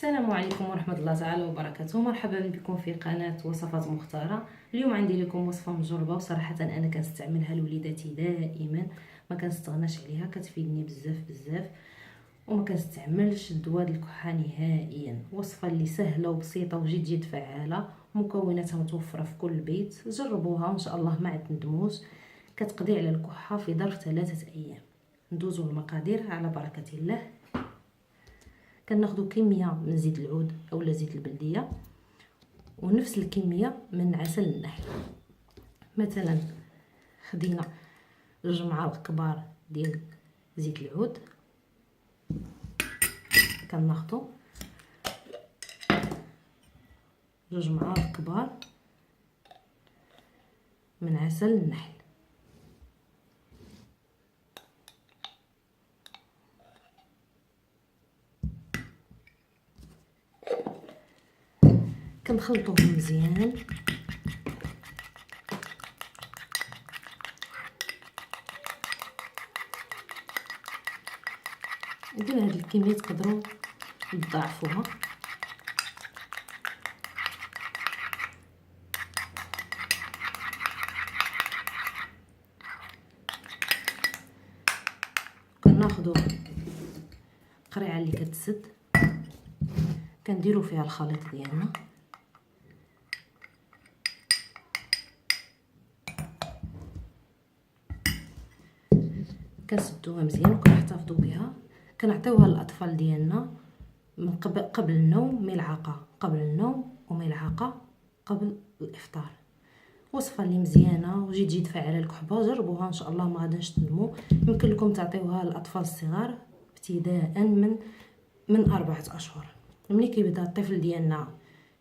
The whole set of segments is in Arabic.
السلام عليكم ورحمة الله تعالى وبركاته. مرحبا بكم في قناة وصفات مختارة. اليوم عندي لكم وصفة مجربة، وصراحة أنا كنستعملها لوليداتي دائما، ما كنستغناش عليها، كتفيدني بزاف بزاف وما كنستعملش الدواء الكحة نهائيا. وصفة اللي سهلة وبسيطة وجد فعالة، مكوناتها متوفرة في كل بيت. جربوها وإن شاء الله ما تندموش. كتقضي على الكحة في ظرف 3 أيام. ندوزو المقادير على بركة الله. كناخدو كميه من زيت العود اولا زيت البلديه، ونفس الكميه من عسل النحل. مثلا خدينا 2 معالق كبار ديال زيت العود، كناخدو 2 معالق كبار من عسل النحل، كنخلطوهم مزيان. اذا هاد الكميه تقدروا تضاعفوها. كناخذوا قريعه اللي كتسد، كنديروا فيها الخليط ديالنا، كنسدوها مزيان وكنحتفظوا بها. كنعطيوها للاطفال ديالنا من قبل النوم، ملعقه قبل النوم وملعقه قبل الافطار. وصفه اللي مزيانه وجد فعاله الكحبه. جربوها ان شاء الله ما غاديش تندموا. يمكن لكم تعطيوها للاطفال الصغار ابتداء من 4 أشهر. ملي كيبدا الطفل ديالنا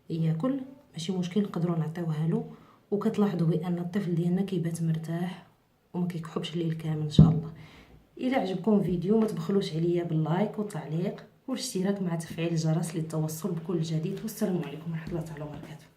ياكل ماشي مشكل، نقدروا نعطيوها له، وكتلاحظوا بان الطفل ديالنا كيبات مرتاح وما كيكحبش الليل كامل ان شاء الله. الى عجبكم الفيديو ما تبخلوش عليا باللايك والتعليق والاشتراك مع تفعيل الجرس للتوصل بكل جديد. والسلام عليكم ورحمه الله تعالى وبركاته.